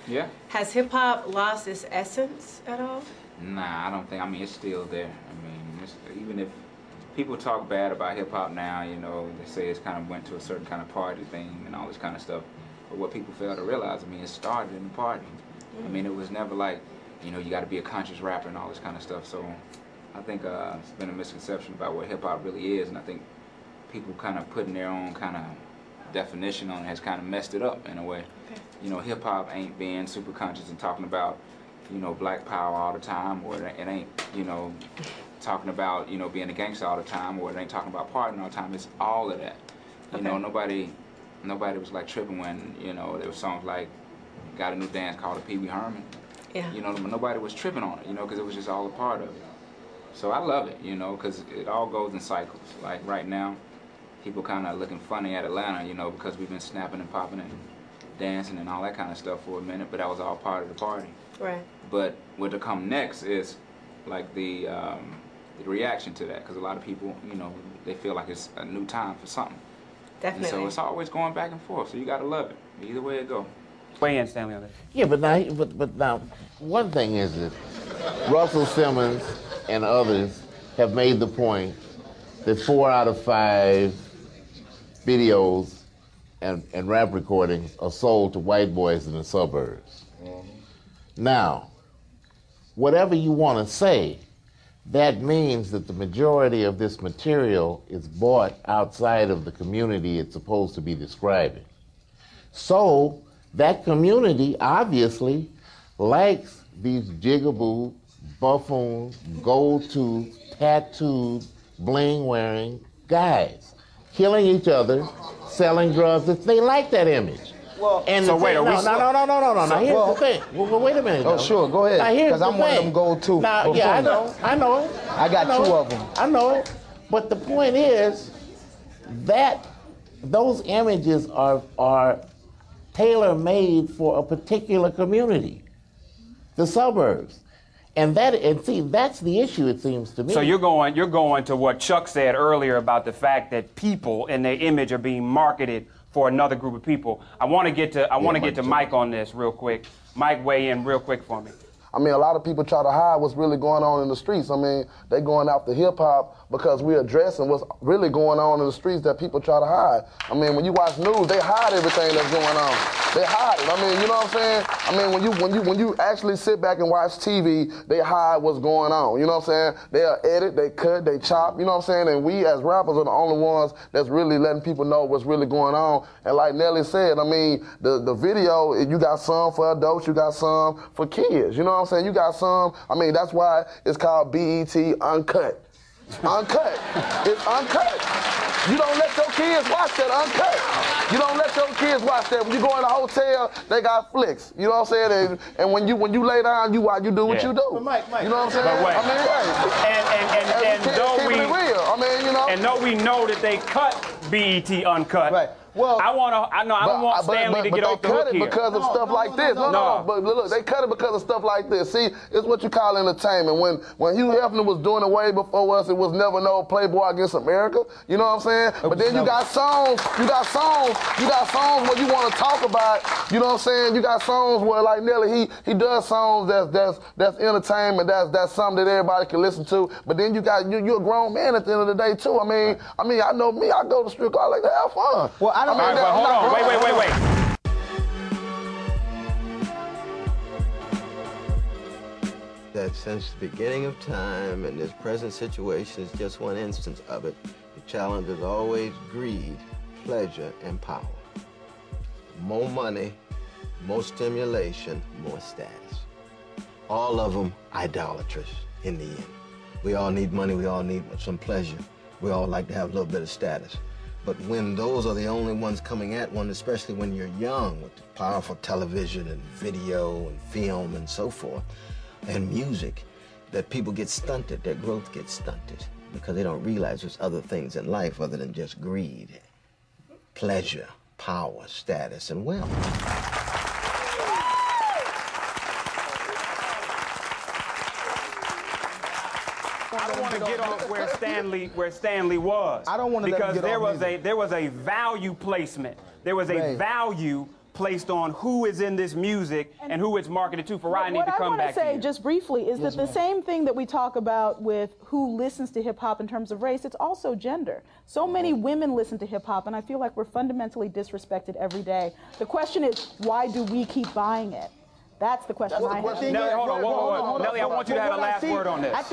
Yeah. Has hip-hop lost its essence at all? Nah, I don't think. I mean, it's still there. I mean, even if people talk bad about hip-hop now, you know, they say it's kind of went to a certain kind of party thing and all this kind of stuff. But what people fail to realize, I mean, it started in the party. I mean, it was never like, you know, you got to be a conscious rapper and all this kind of stuff. So I think it's been a misconception about what hip-hop really is, and I think people kind of putting their own kind of definition on it has kind of messed it up in a way. Okay. You know, hip-hop ain't being super conscious and talking about, you know, black power all the time, or it ain't, you know, talking about, you know, being a gangster all the time, or it ain't talking about partying all the time. It's all of that. You know, nobody was like tripping when, you know, there was songs like, got a new dance called the Pee Wee Herman. Yeah. You know, nobody was tripping on it, you know, because it was just all a part of it. So I love it, you know, because it all goes in cycles. Like right now, people kind of looking funny at Atlanta, you know, because we've been snapping and popping and dancing and all that kind of stuff for a minute, but that was all part of the party. Right. But what to come next is like the reaction to that, because a lot of people, you know, they feel like it's a new time for something. Definitely. And so it's always going back and forth, so you got to love it, either way it goes. Weigh in, Stanley, on this. Yeah, but now, one thing is that Russell Simmons and others have made the point that 4 out of 5 videos and rap recordings are sold to white boys in the suburbs. Now, whatever you want to say, that means that the majority of this material is bought outside of the community it's supposed to be describing. So, that community obviously likes these jigaboo, buffoon, gold-toothed, tattooed, bling-wearing guys killing each other, selling drugs. They like that image. Well, and so wait, no. Now here's the thing. Well, wait a minute. Oh, sure, go ahead. Because I'm one of them gold too. Now, yeah, I know. I got 2 of them. I know it. But the point is that those images are tailor-made for a particular community, the suburbs. And see, that's the issue, it seems to me. So you're going to what Chuck said earlier about the fact that people and their image are being marketed for another group of people. I want to get to Mike on this real quick. Mike, weigh in real quick for me. I mean, a lot of people try to hide what's really going on in the streets. I mean, they going after hip-hop because we're addressing what's really going on in the streets that people try to hide. I mean, when you watch news, they hide everything that's going on. They hide it. I mean, you know what I'm saying? I mean, when you actually sit back and watch TV, they hide what's going on. You know what I'm saying? They'll edit, they cut, they chop. You know what I'm saying? And we as rappers are the only ones that's really letting people know what's really going on. And like Nelly said, I mean, the video, you got some for adults, you got some for kids. You know what I'm saying? You got some. I mean, that's why it's called BET Uncut. Uncut. It's uncut. You don't let your kids watch that uncut. You don't let your kids watch that. When you go in a hotel, they got flicks. You know what I'm saying? And when you lay down, you do what you do. But Mike, you know what I'm saying? But wait. I mean, and though we real. I mean, you know. And though we know that they cut BET Uncut. Right. Well, I don't want Stanley to get off the hook here. They cut it because of stuff like this. No. But look, they cut it because of stuff like this. See, it's what you call entertainment. When Hugh Hefner was doing it way before us, it was never no Playboy Against America. You know what I'm saying? But then you got songs where you want to talk about. You know what I'm saying? You got songs where, like Nelly, he does songs that's entertainment. That's something that everybody can listen to. But then you're a grown man at the end of the day too. I mean, I know me. I go to strip club, I like to have fun. Well, I don't. All right, but hold on. Wait. That since the beginning of time, and this present situation is just one instance of it, the challenge is always greed, pleasure, and power. More money, more stimulation, more status. All of them idolatrous in the end. We all need money, we all need some pleasure. We all like to have a little bit of status. But when those are the only ones coming at one, especially when you're young, with powerful television and video and film and so forth, and music, that people get stunted, their growth gets stunted, because they don't realize there's other things in life other than just greed, pleasure, power, status, and wealth. I don't want to get off where Stanley was. I don't want to because get there off was there was a value placement. There was a value placed on who is in this music and who it's marketed to. For I need to come back to What I want to say, you. just briefly, is that the same thing that we talk about with who listens to hip-hop in terms of race, it's also gender. So many women listen to hip-hop, and I feel like we're fundamentally disrespected every day. The question is, why do we keep buying it? That's the question I have. Nelly, hold on. Nelly, I want you to have a last word on this. I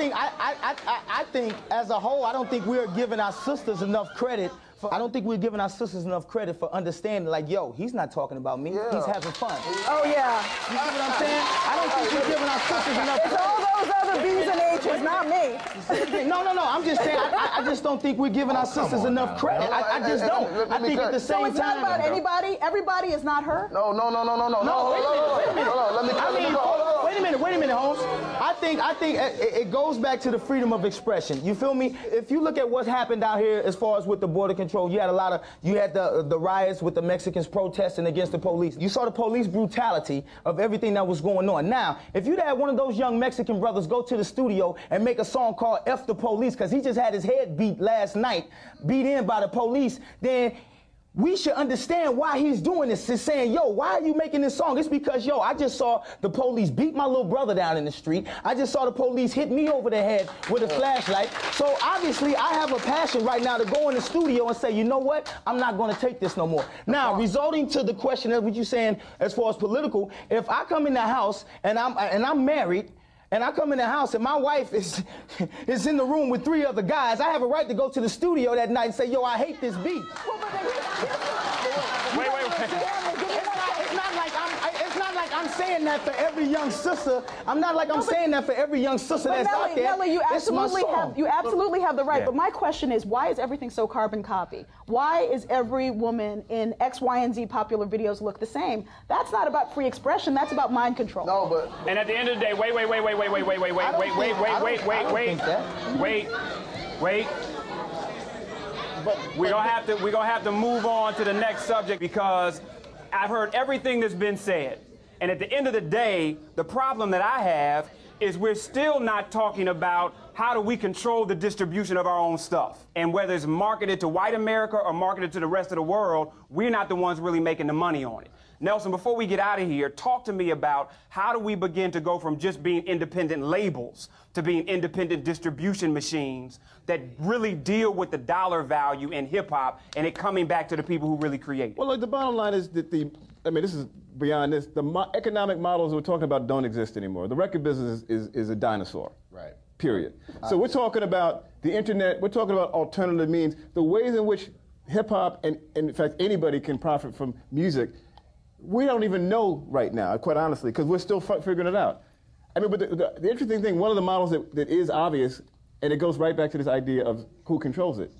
think as a whole, I don't think we're giving our sisters enough credit. I don't think we're giving our sisters enough credit for understanding, like, yo, he's not talking about me. Yeah. He's having fun. Oh, yeah. You see what I'm saying? I don't think we're giving our sisters enough credit. It's all those other B's and H's, not me. No. I'm just saying, I just don't think we're giving our sisters enough credit. I just don't. I think at the same time. So it's not about anybody? Everybody is not her? No. Wait a minute. Wait a minute, Holmes. I think it goes back to the freedom of expression. You feel me? If you look at what's happened out here as far as with the border control, you had the riots with the Mexicans protesting against the police. You saw the police brutality of everything that was going on. Now, if you'd had one of those young Mexican brothers go to the studio and make a song called F the Police, because he just had his head beat last night, beat in by the police, then we should understand why he's doing this. He's saying, yo, why are you making this song? It's because, yo, I just saw the police beat my little brother down in the street. I just saw the police hit me over the head with a flashlight. So obviously I have a passion right now to go in the studio and say, you know what? I'm not going to take this no more. Now, resulting to the question of what you're saying as far as political, if I come in the house and I'm married, and I come in the house and my wife is in the room with 3 other guys, I have a right to go to the studio that night and say, yo, I hate this beat. Wait. It's not like I'm saying that for every young sister. I'm not like I'm saying that for every young sister that's out there. Nelly, you absolutely have the right. Yeah. But my question is, why is everything so carbon copy? Why is every woman in X, Y, and Z popular videos look the same? That's not about free expression. That's about mind control. No, but And at the end of the day, wait. We're gonna have to move on to the next subject because I've heard everything that's been said. And at the end of the day, the problem that I have is we're still not talking about how do we control the distribution of our own stuff. And whether it's marketed to white America or marketed to the rest of the world, we're not the ones really making the money on it. Nelson, before we get out of here, talk to me about how do we begin to go from just being independent labels to being independent distribution machines that really deal with the dollar value in hip-hop and it coming back to the people who really create it. Well, look, the bottom line is that this is beyond this. The economic models we're talking about don't exist anymore. The record business is a dinosaur. Right. Period. So we're talking about the internet, we're talking about alternative means, the ways in which hip-hop and in fact anybody can profit from music. We don't even know right now, quite honestly, because we're still figuring it out. I mean, but the interesting thing, one of the models that is obvious, and it goes right back to this idea of who controls it.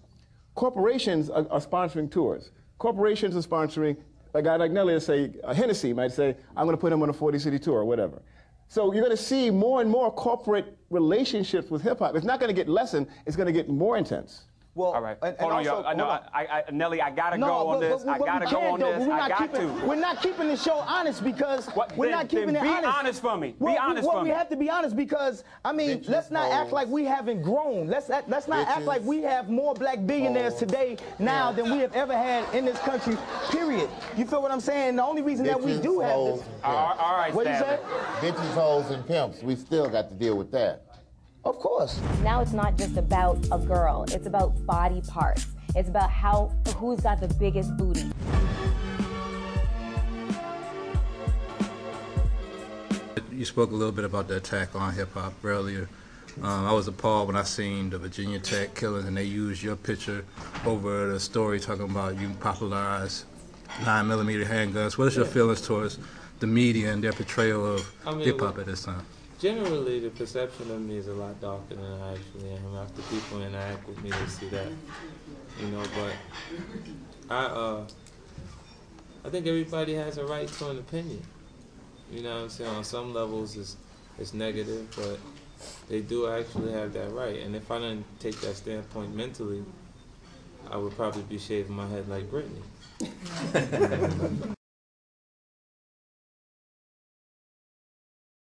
Corporations are sponsoring tours. Corporations are sponsoring, a guy like Nelly, say, Hennessy might say, I'm going to put him on a 40-city tour or whatever. So you're going to see more and more corporate relationships with hip-hop. It's not going to get lessened, it's going to get more intense. Well, all right. Hold on, y'all. Nelly, I gotta go on this. I gotta go on this. I got to. We're not keeping the show honest because we're not keeping it honest. Be honest for me. Be honest for me. We have to be honest because, I mean, let's not act like we haven't grown. Let's not act like we have more black billionaires today now than we have ever had in this country, period. You feel what I'm saying? The only reason that we do have this. All right, What you say? Bitches, hoes, and pimps. We still got to deal with that. Of course. Now it's not just about a girl, it's about body parts. It's about who's got the biggest booty. You spoke a little bit about the attack on hip-hop earlier. I was appalled when I seen the Virginia Tech killings and they used your picture over the story talking about you popularized 9mm handguns. What is your feelings towards the media and their portrayal of hip-hop at this time? Generally, the perception of me is a lot darker than I actually am. After people interact with me, they see that, you know. But I think everybody has a right to an opinion. You know what I'm saying? On some levels, it's negative, but they do actually have that right. And if I didn't take that standpoint mentally, I would probably be shaving my head like Britney.